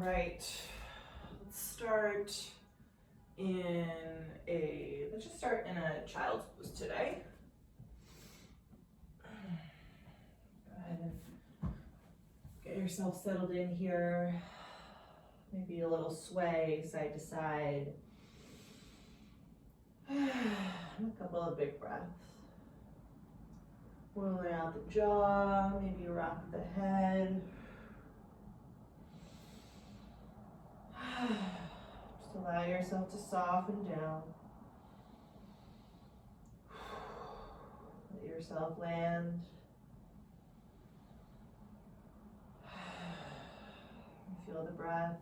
right, let's just start in a child's pose today. Go ahead and get yourself settled in here. Maybe a little sway side to side. A couple of big breaths. Rolling out the jaw, maybe rock the head. Just allow yourself to soften down. Let yourself land. Feel the breath.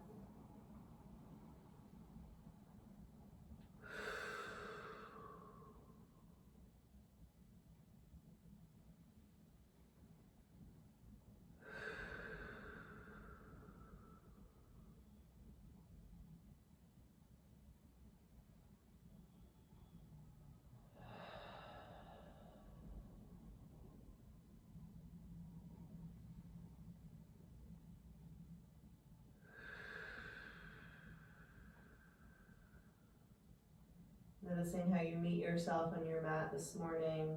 Noticing how you meet yourself on your mat this morning.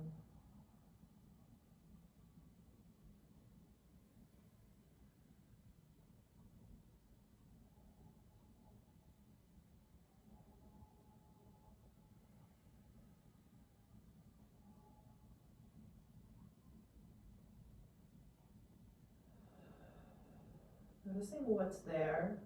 Noticing what's there.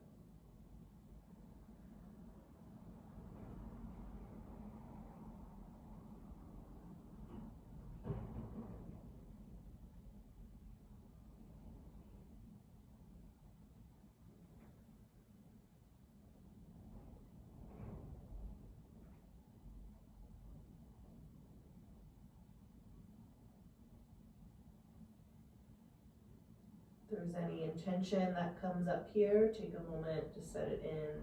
If there's any intention that comes up here, take a moment to set it in.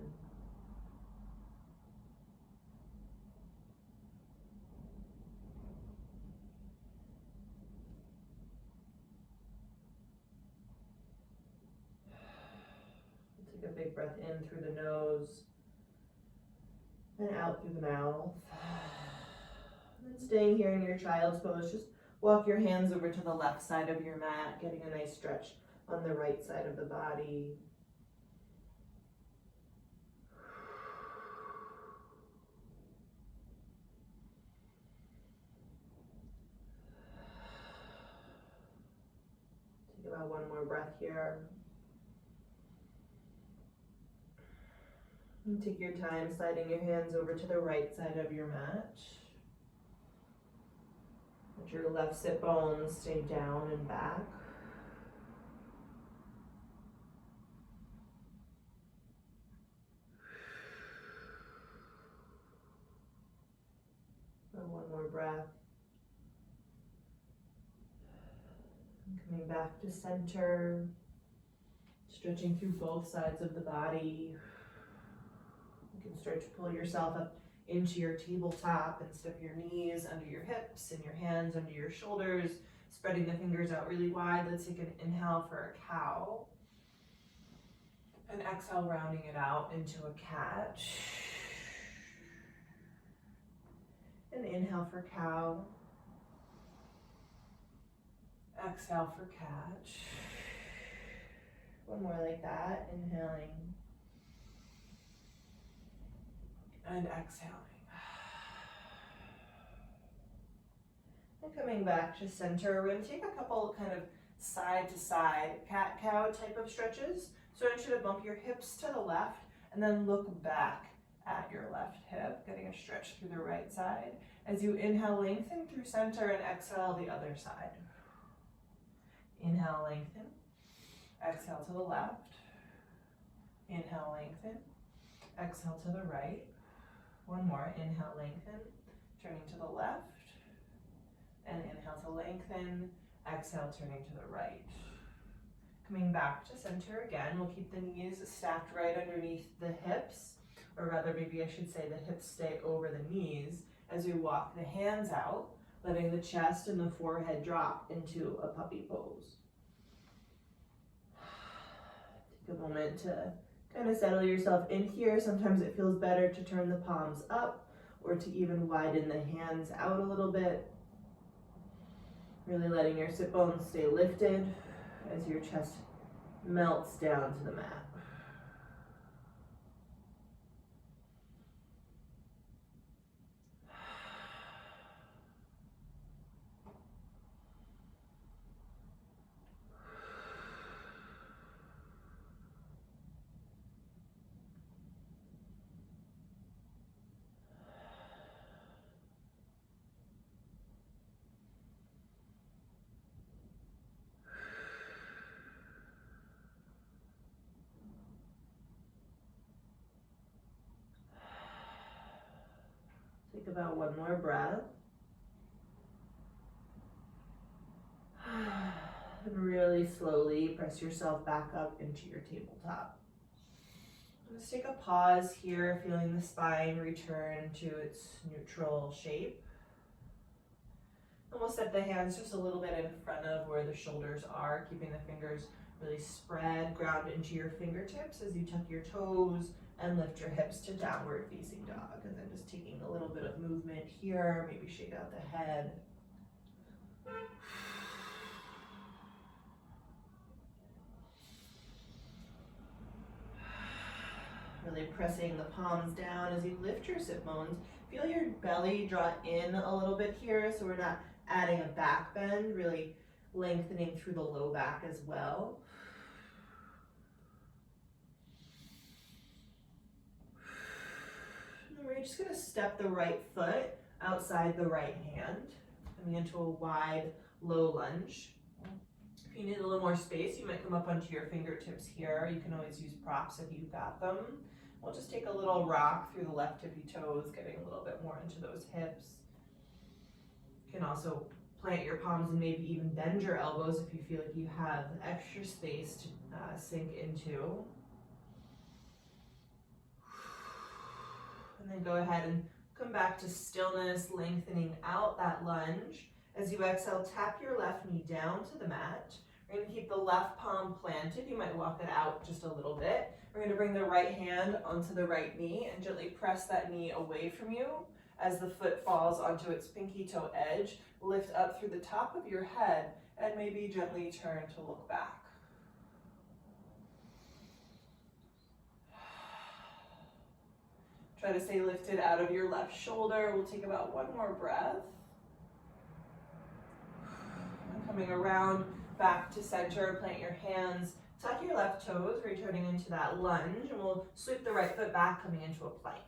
Take a big breath in through the nose and out through the mouth. And then staying here in your child's pose, just walk your hands over to the left side of your mat, getting a nice stretch on the right side of the body. Take about one more breath here. And take your time sliding your hands over to the right side of your mat. Let your left sit bones stay down and back. And one more breath. And coming back to center. Stretching through both sides of the body. You can start to pull yourself up into your tabletop and step your knees under your hips and your hands under your shoulders, spreading the fingers out really wide. Let's take an inhale for a cow. And exhale, rounding it out into a cat. And inhale for cow. Exhale for cat. One more like that, inhaling. And exhaling. And coming back to center, we're going to take a couple kind of side to side cat-cow type of stretches. So I want you to bump your hips to the left and then look back at your left hip, getting a stretch through the right side. As you inhale, lengthen through center and exhale the other side. Inhale, lengthen. Exhale to the left. Inhale, lengthen. Exhale to the right. One more, inhale, lengthen, turning to the left, and inhale to lengthen, exhale, turning to the right. Coming back to center again, we'll keep the knees stacked right underneath the hips, or rather maybe I should say the hips stay over the knees as we walk the hands out, letting the chest and the forehead drop into a puppy pose. Take a moment to Kind of settle yourself in here. Sometimes it feels better to turn the palms up or to even widen the hands out a little bit. Really letting your sit bones stay lifted as your chest melts down to the mat. Take about one more breath. And really slowly press yourself back up into your tabletop. Let's take a pause here, feeling the spine return to its neutral shape. And we'll step the hands just a little bit in front of where the shoulders are, keeping the fingers really spread, ground into your fingertips as you tuck your toes and lift your hips to downward facing dog. And then just taking a little bit of movement here, maybe shake out the head. Really pressing the palms down as you lift your sit bones. Feel your belly draw in a little bit here, so we're not adding a back bend, really lengthening through the low back as well. And then we're just gonna step the right foot outside the right hand, coming into a wide, low lunge. If you need a little more space, you might come up onto your fingertips here. You can always use props if you've got them. We'll just take a little rock through the left tippy toes, getting a little bit more into those hips. You can also plant your palms and maybe even bend your elbows if you feel like you have extra space to sink into. And then go ahead and come back to stillness, lengthening out that lunge. As you exhale, tap your left knee down to the mat. We're going to keep the left palm planted. You might walk it out just a little bit. We're going to bring the right hand onto the right knee and gently press that knee away from you as the foot falls onto its pinky toe edge. Lift up through the top of your head and maybe gently turn to look back. Try to stay lifted out of your left shoulder. We'll take about one more breath. Coming around back to center, plant your hands, tuck your left toes, returning into that lunge, and we'll sweep the right foot back, coming into a plank.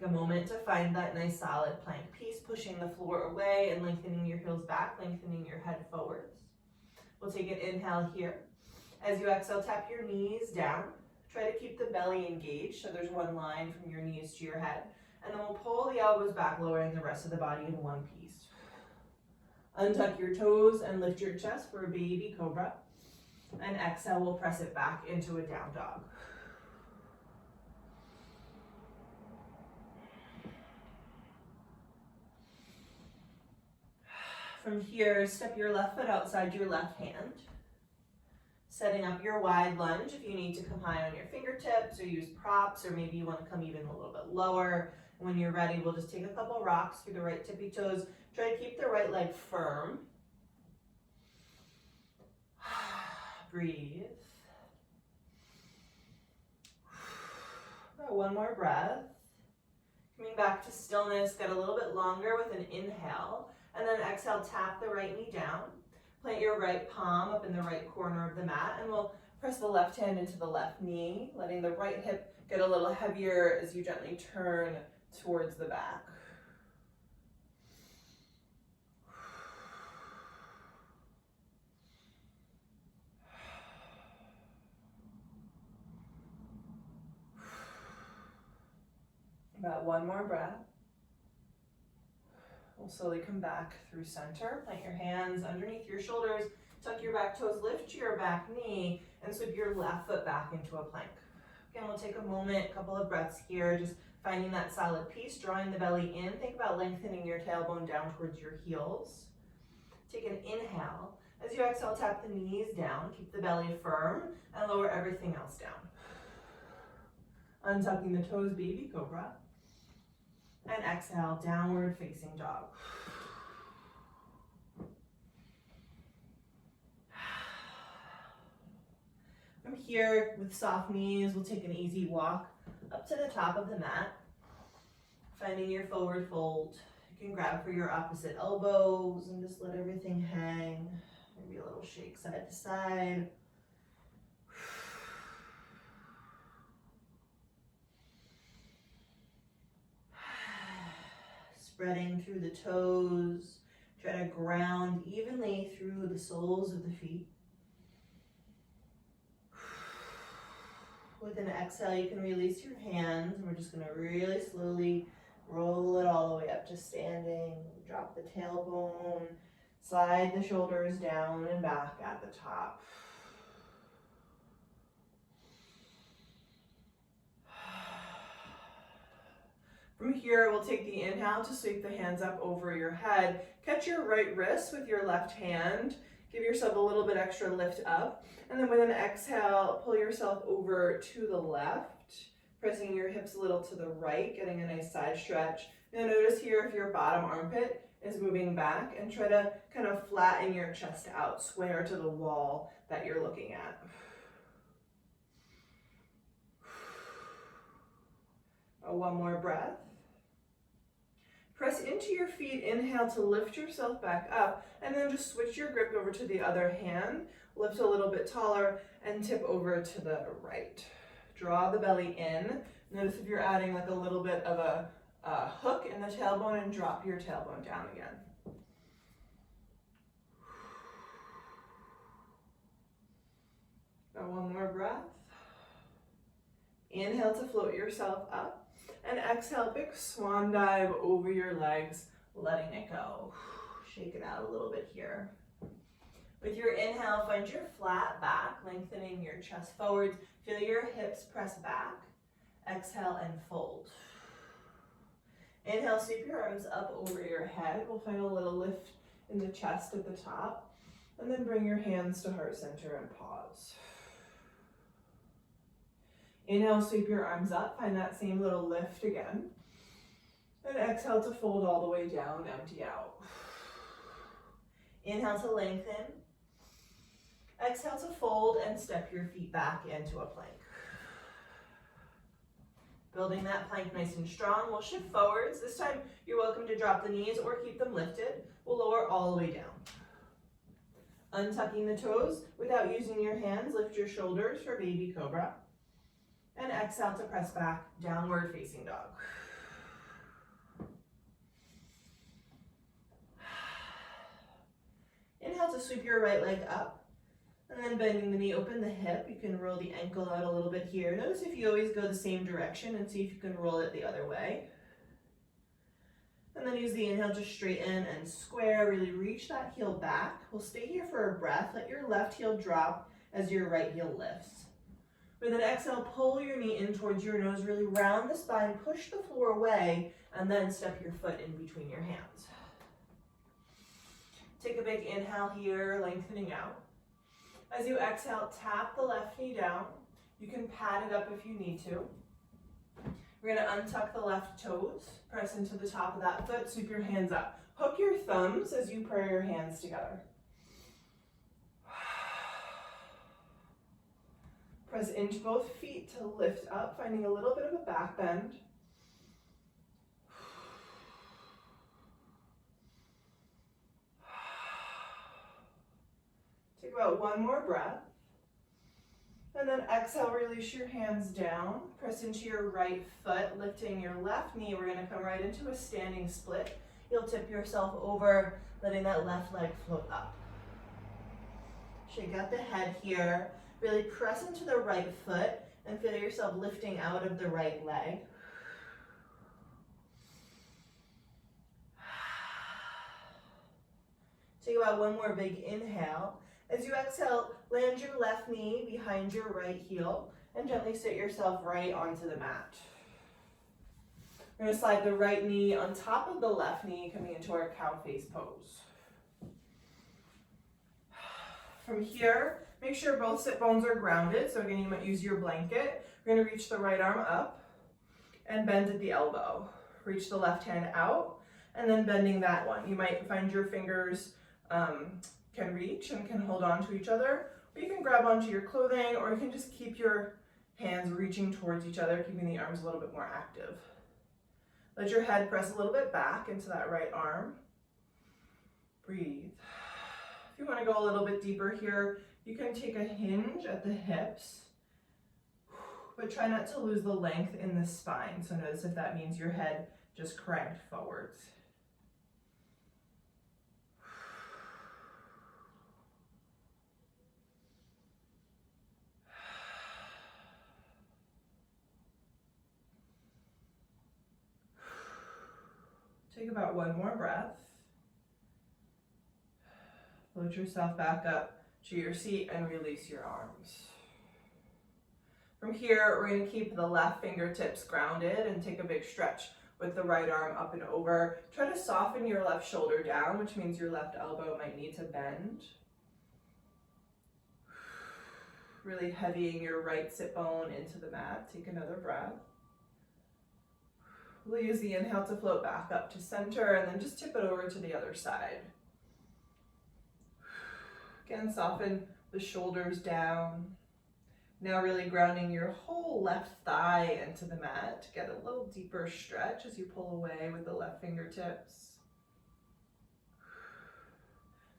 Take a moment to find that nice solid plank piece, pushing the floor away and lengthening your heels back, lengthening your head forwards. We'll take an inhale here. As you exhale, tap your knees down. Try to keep the belly engaged, so there's one line from your knees to your head. And then we'll pull the elbows back, lowering the rest of the body in one piece. Untuck your toes and lift your chest for a baby cobra. And exhale, we'll press it back into a down dog. From here, step your left foot outside your left hand. Setting up your wide lunge. If you need to come high on your fingertips or use props, or maybe you want to come even a little bit lower. When you're ready, we'll just take a couple rocks through the right tippy toes. Try to keep the right leg firm. Breathe. One more breath. Coming back to stillness, get a little bit longer with an inhale. And then exhale, tap the right knee down. Plant your right palm up in the right corner of the mat. And we'll press the left hand into the left knee, letting the right hip get a little heavier as you gently turn towards the back. About one more breath. We'll slowly come back through center. Plant your hands underneath your shoulders. Tuck your back toes, lift your back knee, and sweep your left foot back into a plank. Again, we'll take a moment, a couple of breaths here, just finding that solid piece, drawing the belly in. Think about lengthening your tailbone down towards your heels. Take an inhale. As you exhale, tap the knees down, keep the belly firm, and lower everything else down. Untucking the toes, baby cobra. And exhale, downward facing dog. From here, with soft knees, we'll take an easy walk up to the top of the mat. Finding your forward fold. You can grab for your opposite elbows and just let everything hang. Maybe a little shake side to side. Spreading through the toes. Try to ground evenly through the soles of the feet. With an exhale, you can release your hands. And we're just going to really slowly roll it all the way up to standing. Drop the tailbone. Slide the shoulders down and back at the top. From here, we'll take the inhale to sweep the hands up over your head. Catch your right wrist with your left hand. Give yourself a little bit extra lift up. And then with an exhale, pull yourself over to the left, pressing your hips a little to the right, getting a nice side stretch. Now notice here if your bottom armpit is moving back, and try to kind of flatten your chest out, square to the wall that you're looking at. One more breath. Press into your feet, inhale to lift yourself back up, and then just switch your grip over to the other hand, lift a little bit taller, and tip over to the right. Draw the belly in. Notice if you're adding like a little bit of a hook in the tailbone, and drop your tailbone down again. Got one more breath. Inhale to float yourself up. And exhale, big swan dive over your legs, letting it go. Shake it out a little bit here. With your inhale, find your flat back, lengthening your chest forwards. Feel your hips press back. Exhale and fold. Inhale, sweep your arms up over your head. We'll find a little lift in the chest at the top. And then bring your hands to heart center and pause. Inhale, sweep your arms up, find that same little lift again. And exhale to fold all the way down, empty out. Inhale to lengthen. Exhale to fold and step your feet back into a plank. Building that plank nice and strong, we'll shift forwards. This time, you're welcome to drop the knees or keep them lifted. We'll lower all the way down. Untucking the toes without using your hands, lift your shoulders for baby cobra. And exhale to press back, downward facing dog. Inhale to sweep your right leg up. And then bending the knee, open the hip. You can roll the ankle out a little bit here. Notice if you always go the same direction, and see if you can roll it the other way. And then use the inhale to straighten and square. Really reach that heel back. We'll stay here for a breath. Let your left heel drop as your right heel lifts. With an exhale, pull your knee in towards your nose, really round the spine, push the floor away, and then step your foot in between your hands. Take a big inhale here, lengthening out. As you exhale, tap the left knee down. You can pat it up if you need to. We're going to untuck the left toes, press into the top of that foot, sweep your hands up. Hook your thumbs as you pray your hands together. Press into both feet to lift up, finding a little bit of a back bend. Take about one more breath. And then exhale, release your hands down. Press into your right foot, lifting your left knee. We're going to come right into a standing split. You'll tip yourself over, letting that left leg float up. Shake out the head here. Really press into the right foot and feel yourself lifting out of the right leg. Take about one more big inhale. As you exhale, land your left knee behind your right heel and gently sit yourself right onto the mat. We're going to slide the right knee on top of the left knee, coming into our cow face pose. From here, make sure both sit bones are grounded. So again, you might use your blanket. We're gonna reach the right arm up and bend at the elbow. Reach the left hand out and then bending that one. You might find your fingers can reach and can hold on to each other, or you can grab onto your clothing, or you can just keep your hands reaching towards each other, keeping the arms a little bit more active. Let your head press a little bit back into that right arm. Breathe. If you want to go a little bit deeper here, you can take a hinge at the hips, but try not to lose the length in the spine. So notice if that means your head just cranked forwards. Take about one more breath. Float yourself back up to your seat and release your arms. From here, we're going to keep the left fingertips grounded and take a big stretch with the right arm up and over. Try to soften your left shoulder down, which means your left elbow might need to bend. Really heavying your right sit bone into the mat. Take another breath. We'll use the inhale to float back up to center and then just tip it over to the other side. Again, soften the shoulders down. Now really grounding your whole left thigh into the mat to get a little deeper stretch as you pull away with the left fingertips.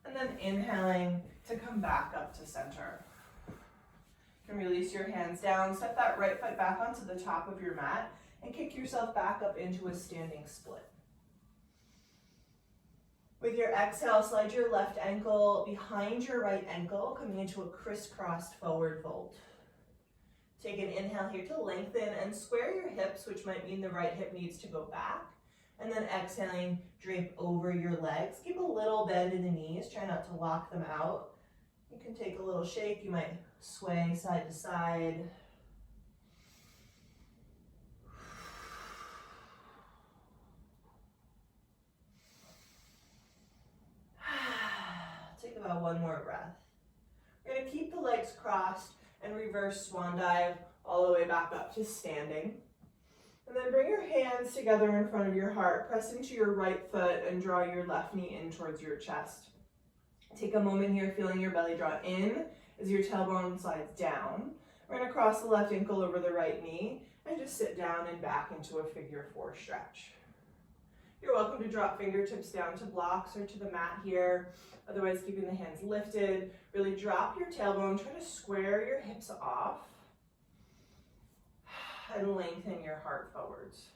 And then inhaling to come back up to center. You can release your hands down, step that right foot back onto the top of your mat, and kick yourself back up into a standing split. With your exhale, slide your left ankle behind your right ankle, coming into a crisscrossed forward fold. Take an inhale here to lengthen and square your hips, which might mean the right hip needs to go back. And then exhaling, drape over your legs. Keep a little bend in the knees, try not to lock them out. You can take a little shake, you might sway side to side. Take about one more breath. We're going to keep the legs crossed and reverse swan dive all the way back up to standing. And then bring your hands together in front of your heart. Press into your right foot and draw your left knee in towards your chest. Take a moment here feeling your belly draw in as your tailbone slides down. We're going to cross the left ankle over the right knee and just sit down and back into a figure four stretch. You're welcome to drop fingertips down to blocks or to the mat here. Otherwise, keeping the hands lifted. Really drop your tailbone. Try to square your hips off and lengthen your heart forwards.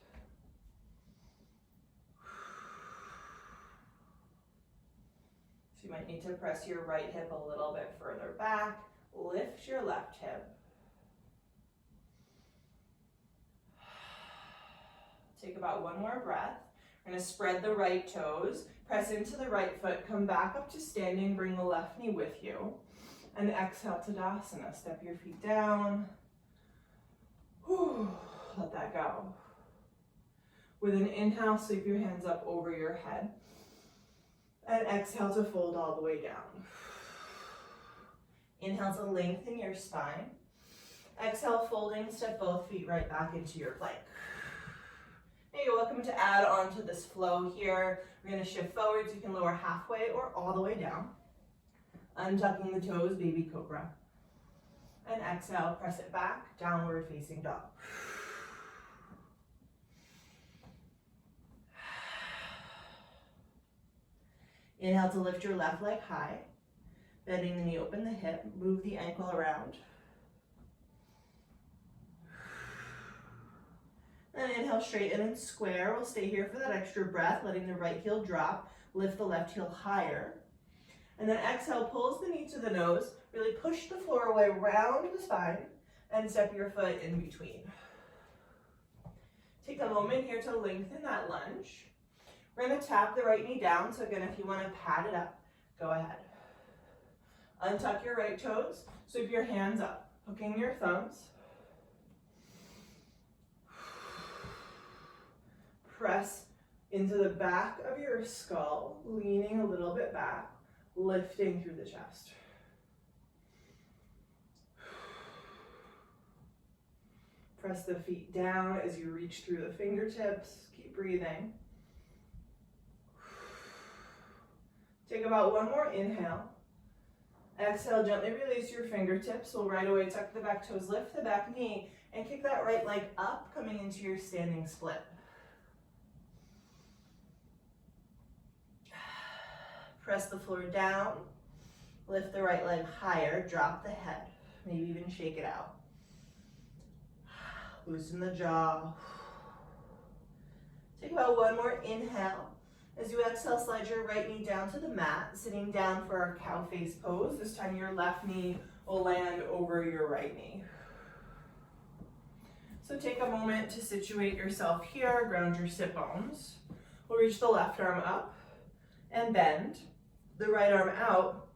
So you might need to press your right hip a little bit further back. Lift your left hip. Take about one more breath. We're going to spread the right toes, press into the right foot, come back up to standing, bring the left knee with you, and exhale Tadasana. Step your feet down. Whew, let that go. With an inhale, sweep your hands up over your head, and exhale to fold all the way down. Inhale to lengthen your spine. Exhale, folding, step both feet right back into your plank. Hey, you're welcome to add on to this flow here. We're going to shift forwards. You can lower halfway or all the way down. Untucking the toes, baby cobra. And exhale, press it back, downward facing dog. Inhale to lift your left leg high. Bending the knee, open the hip, move the ankle around. Then inhale, straighten and square. We'll stay here for that extra breath, letting the right heel drop, lift the left heel higher. And then exhale, pulls the knee to the nose, really push the floor away, round the spine, and step your foot in between. Take a moment here to lengthen that lunge. We're going to tap the right knee down, so again, if you want to pad it up, go ahead. Untuck your right toes, sweep your hands up, hooking your thumbs. Press into the back of your skull, leaning a little bit back, lifting through the chest. Press the feet down as you reach through the fingertips. Keep breathing. Take about one more inhale. Exhale, gently release your fingertips. We'll right away tuck the back toes, lift the back knee, and kick that right leg up, coming into your standing split. Press the floor down. Lift the right leg higher, drop the head. Maybe even shake it out. Loosen the jaw. Take about one more inhale. As you exhale, slide your right knee down to the mat, sitting down for our cow face pose. This time your left knee will land over your right knee. So take a moment to situate yourself here, ground your sit bones. We'll reach the left arm up and bend, the right arm out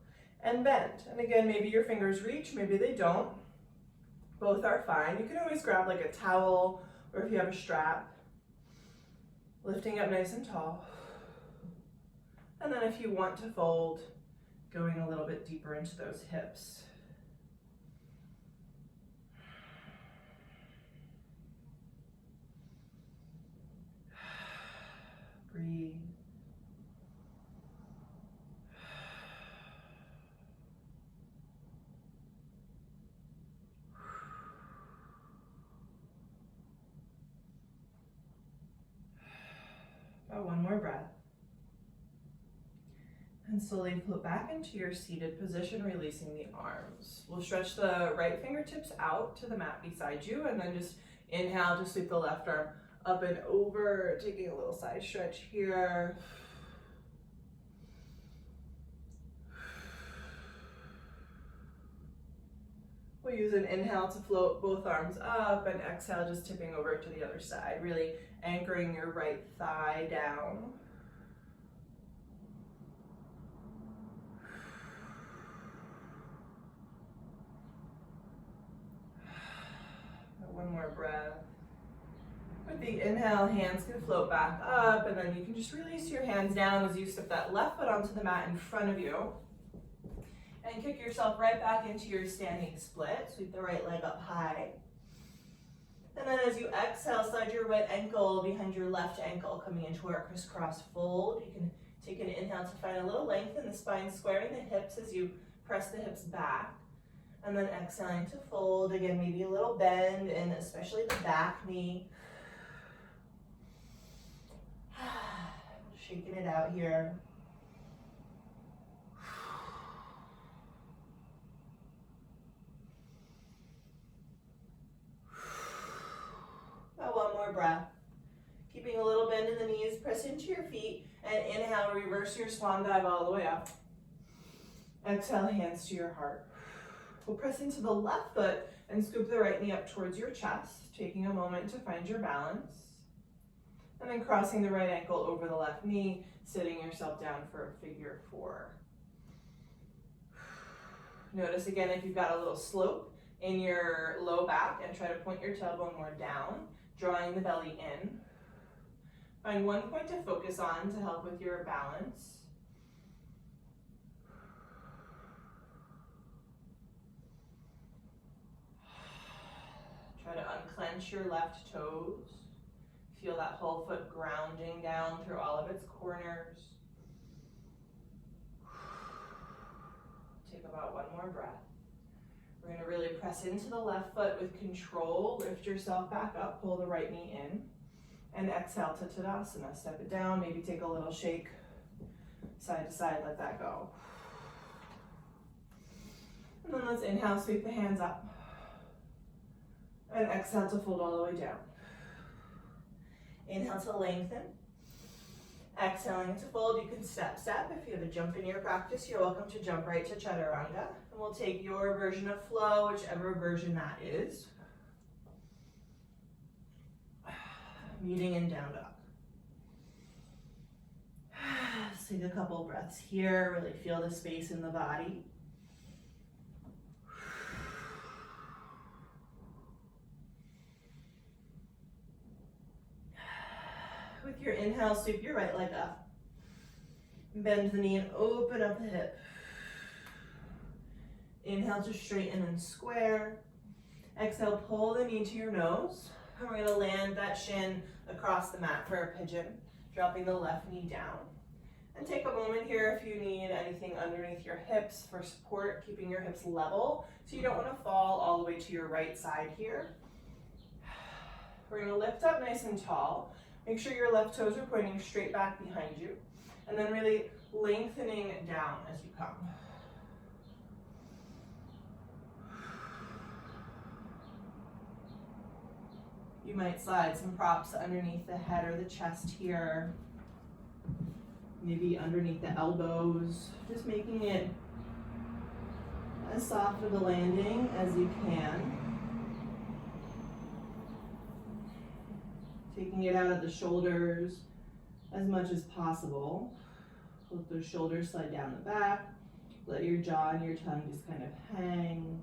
and bend. And again, maybe your fingers reach, maybe they don't. Both are fine. You can always grab like a towel or if you have a strap. Lifting up nice and tall. And then if you want to fold, going a little bit deeper into those hips. Breathe. About one more breath. And slowly float back into your seated position, releasing the arms. We'll stretch the right fingertips out to the mat beside you, and then just inhale to sweep the left arm up and over, taking a little side stretch here. We'll use an inhale to float both arms up, and exhale, just tipping over to the other side, really anchoring your right thigh down. One more breath. With the inhale, hands can float back up, and then you can just release your hands down as you step that left foot onto the mat in front of you. And kick yourself right back into your standing split. Sweep the right leg up high. And then as you exhale, slide your right ankle behind your left ankle, coming into our crisscross fold. You can take an inhale to find a little length in the spine, squaring the hips as you press the hips back. And then exhaling to fold. Again, maybe a little bend in especially the back knee. Shaking it out here. About one more breath. Keeping a little bend in the knees, press into your feet, and inhale, reverse your swan dive all the way up. Exhale, hands to your heart. We'll press into the left foot and scoop the right knee up towards your chest, taking a moment to find your balance. And then crossing the right ankle over the left knee, sitting yourself down for a figure four. Notice again if you've got a little slope in your low back, and try to point your tailbone more down, drawing the belly in. Find one point to focus on to help with your balance. Try to unclench your left toes. Feel that whole foot grounding down through all of its corners. Take about one more breath. We're going to really press into the left foot with control. Lift yourself back up, pull the right knee in, and exhale to Tadasana. Step it down, maybe take a little shake side to side, let that go. And then let's inhale, sweep the hands up. And exhale to fold all the way down. Inhale to lengthen. Exhaling to fold, you can step. If you have a jump in your practice, you're welcome to jump right to Chaturanga. And we'll take your version of flow, whichever version that is. Meeting in down dog. Let's take a couple breaths here, really feel the space in the body. With your inhale, sweep your right leg up. Bend the knee and open up the hip. Inhale to straighten and square. Exhale, pull the knee to your nose. And we're gonna land that shin across the mat for a pigeon, dropping the left knee down. And take a moment here if you need anything underneath your hips for support, keeping your hips level, so you don't wanna fall all the way to your right side here. We're gonna lift up nice and tall. Make sure your left toes are pointing straight back behind you. And then really lengthening down as you come. You might slide some props underneath the head or the chest here. Maybe underneath the elbows. Just making it as soft of a landing as you can. Taking it out of the shoulders as much as possible. Let those shoulders slide down the back. Let your jaw and your tongue just kind of hang.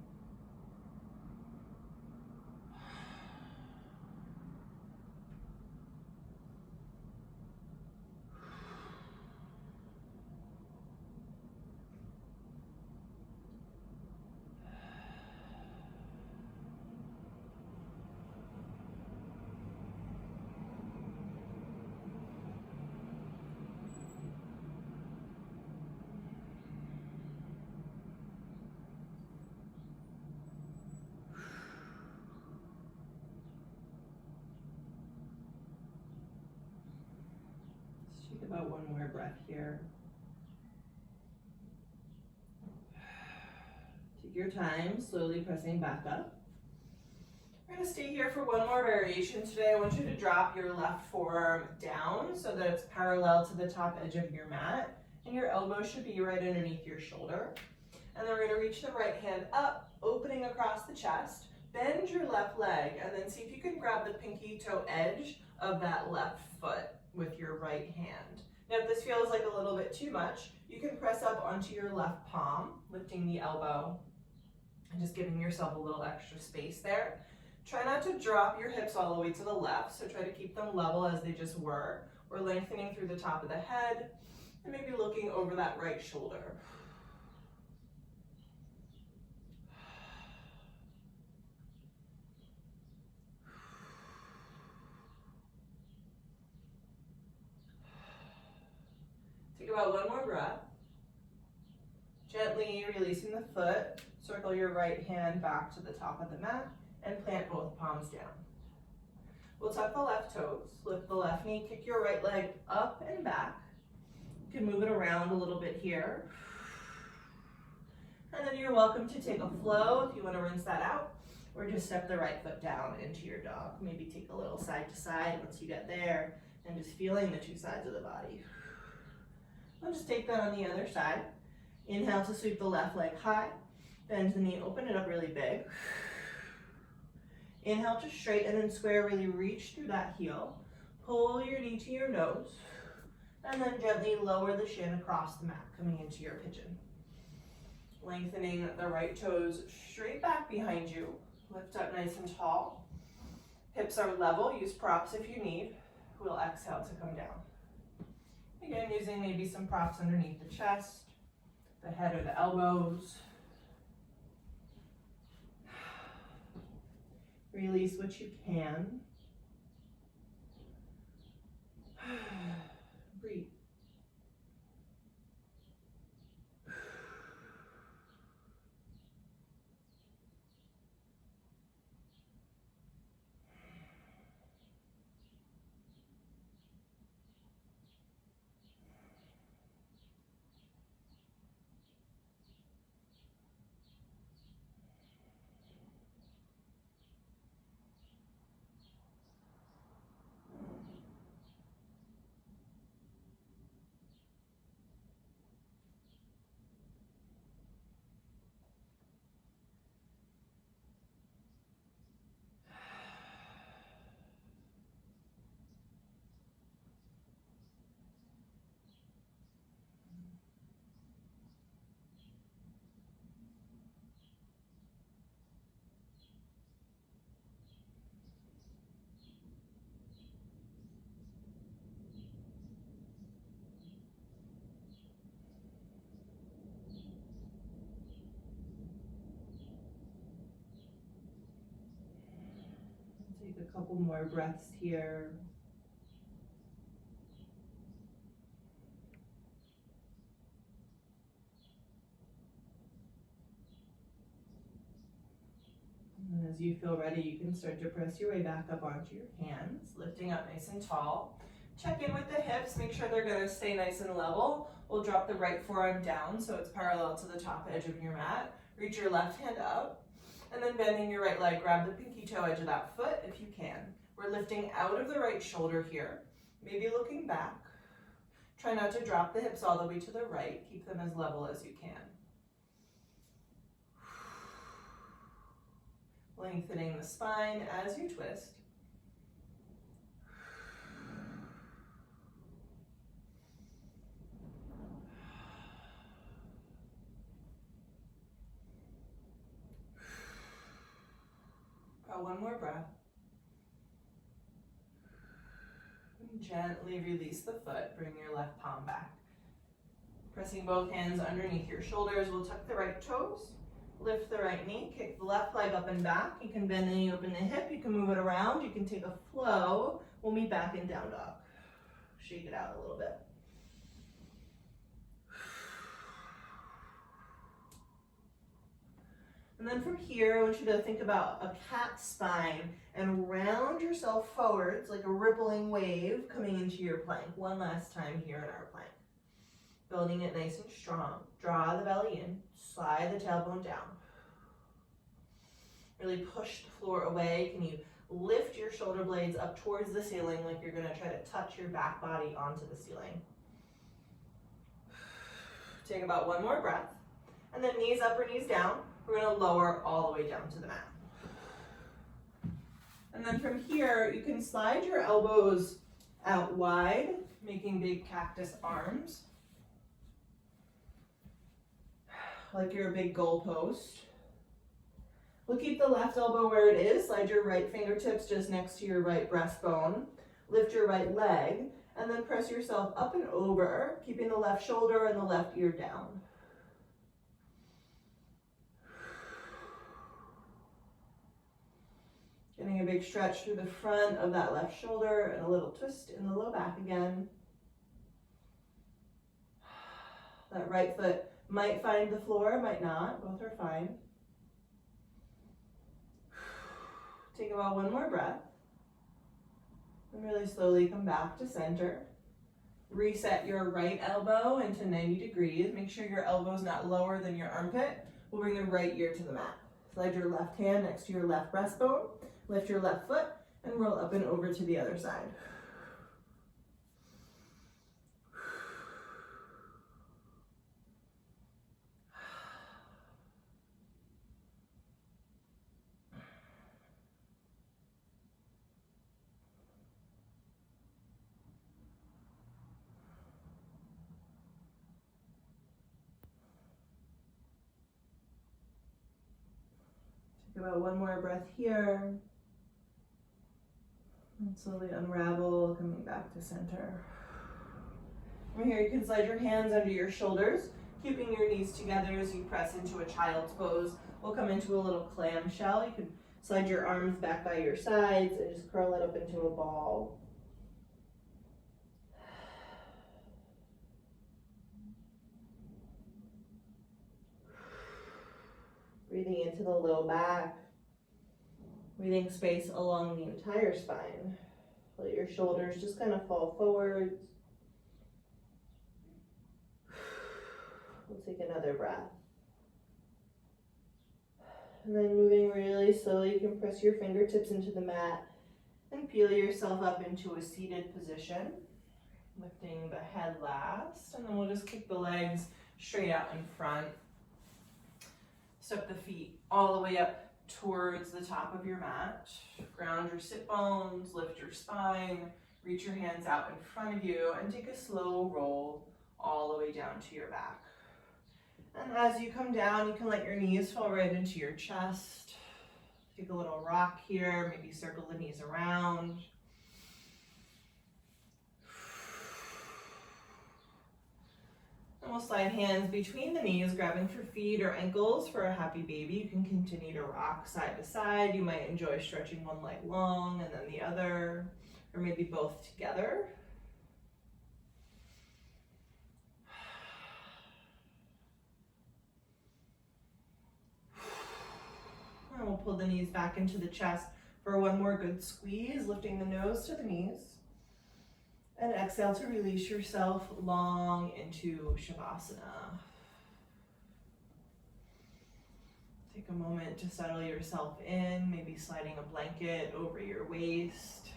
About one more breath here. Take your time, slowly pressing back up. We're going to stay here for one more variation today. I want you to drop your left forearm down so that it's parallel to the top edge of your mat, and your elbow should be right underneath your shoulder. And then we're going to reach the right hand up, opening across the chest. Bend your left leg, and then see if you can grab the pinky toe edge of that left foot with your right hand. Now, if this feels like a little bit too much, you can press up onto your left palm, lifting the elbow and just giving yourself a little extra space there. Try not to drop your hips all the way to the left, so try to keep them level as they just were. We're lengthening through the top of the head and maybe looking over that right shoulder. Take about one more breath. Gently releasing the foot, circle your right hand back to the top of the mat and plant both palms down. We'll tuck the left toes, lift the left knee, kick your right leg up and back. You can move it around a little bit here. And then you're welcome to take a flow if you want to rinse that out, or just step the right foot down into your dog. Maybe take a little side to side once you get there, and just feeling the two sides of the body. I'll just take that on the other side. Inhale to sweep the left leg high. Bend the knee, open it up really big. Inhale to straighten and square, really reach through that heel. Pull your knee to your nose. And then gently lower the shin across the mat, coming into your pigeon. Lengthening the right toes straight back behind you. Lift up nice and tall. Hips are level, use props if you need. We'll exhale to come down. Again, using maybe some props underneath the chest, the head or the elbows. Release what you can. Breathe. Take a couple more breaths here. And as you feel ready, you can start to press your way back up onto your hands, lifting up nice and tall. Check in with the hips, make sure they're gonna stay nice and level. We'll drop the right forearm down so it's parallel to the top edge of your mat. Reach your left hand up, and then bending your right leg, grab the pinky toe edge of that foot if you can. We're lifting out of the right shoulder here, maybe looking back. Try not to drop the hips all the way to the right, keep them as level as you can. Lengthening the spine as you twist. One more breath. And gently release the foot, bring your left palm back. Pressing both hands underneath your shoulders, we'll tuck the right toes. Lift the right knee, kick the left leg up and back. You can bend the knee, open the hip, you can move it around, you can take a flow. We'll meet back in down dog. Shake it out a little bit. And then from here, I want you to think about a cat spine and round yourself forwards like a rippling wave coming into your plank. One last time here in our plank. Building it nice and strong. Draw the belly in, slide the tailbone down. Really push the floor away. Can you lift your shoulder blades up towards the ceiling like you're gonna try to touch your back body onto the ceiling. Take about one more breath. And then knees up or knees down. We're gonna lower all the way down to the mat. And then from here, you can slide your elbows out wide, making big cactus arms. Like you're a big goalpost. We'll keep the left elbow where it is. Slide your right fingertips just next to your right breastbone. Lift your right leg, and then press yourself up and over, keeping the left shoulder and the left ear down. Getting a big stretch through the front of that left shoulder and a little twist in the low back again. That right foot might find the floor, might not. Both are fine. Take about one more breath. And really slowly come back to center. Reset your right elbow into 90 degrees. Make sure your elbow's not lower than your armpit. We'll bring the right ear to the mat. Slide your left hand next to your left breastbone. Lift your left foot and roll up and over to the other side. Take about one more breath here. And slowly unravel, coming back to center. From here, you can slide your hands under your shoulders, keeping your knees together as you press into a child's pose. We'll come into a little clamshell. You can slide your arms back by your sides and just curl it up into a ball. Breathing into the low back. Breathing space along the entire spine. Let your shoulders just kind of fall forwards. We'll take another breath. And then moving really slowly, you can press your fingertips into the mat and peel yourself up into a seated position. Lifting the head last, and then we'll just kick the legs straight out in front. Step the feet all the way up towards the top of your mat. Ground your sit bones, lift your spine, reach your hands out in front of you, and take a slow roll all the way down to your back. And as you come down, you can let your knees fall right into your chest. Take a little rock here, maybe circle the knees around. And we'll slide hands between the knees, grabbing for feet or ankles for a happy baby. You can continue to rock side to side. You might enjoy stretching one leg long and then the other, or maybe both together. And we'll pull the knees back into the chest for one more good squeeze, lifting the nose to the knees. And exhale to release yourself long into Shavasana. Take a moment to settle yourself in, maybe sliding a blanket over your waist.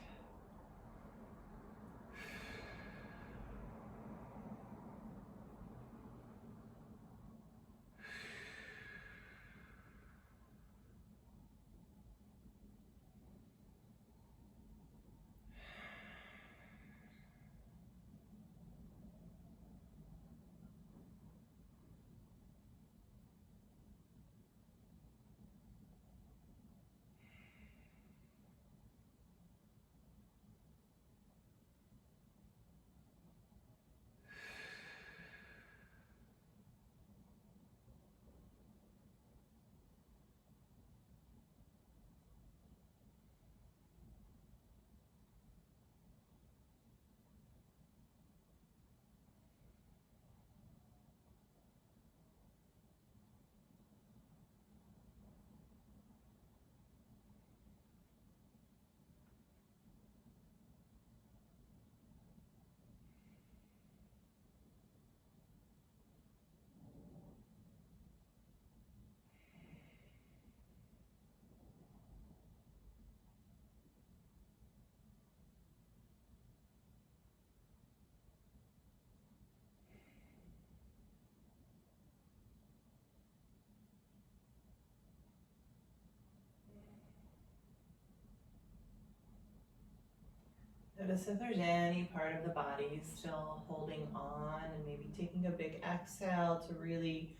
Notice if there's any part of the body still holding on, and maybe taking a big exhale to really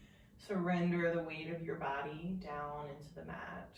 surrender the weight of your body down into the mat.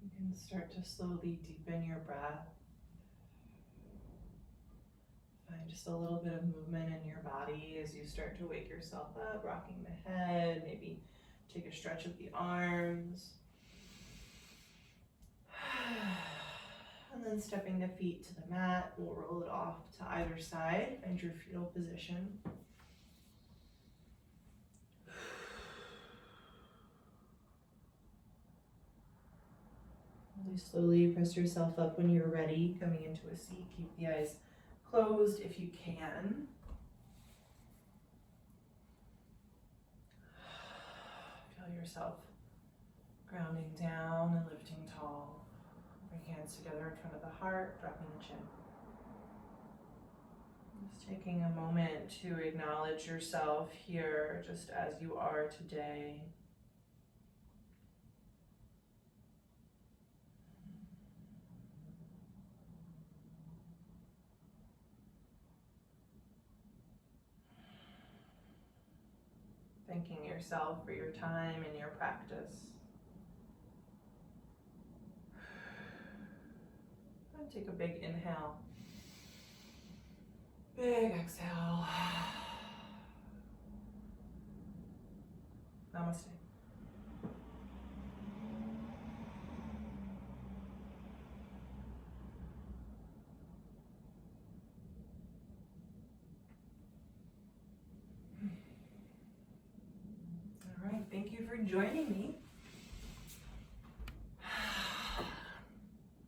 You can start to slowly deepen your breath. Find just a little bit of movement in your body as you start to wake yourself up, rocking the head, maybe take a stretch of the arms. And then stepping the feet to the mat, we'll roll it off to either side. Find your fetal position. Really slowly press yourself up when you're ready, coming into a seat. Keep the eyes closed if you can. Feel yourself grounding down and lifting tall. Bring hands together in front of the heart, dropping the chin. Just taking a moment to acknowledge yourself here just as you are today. Thanking yourself for your time and your practice. And take a big inhale. Big exhale. Namaste. All right, thank you for joining me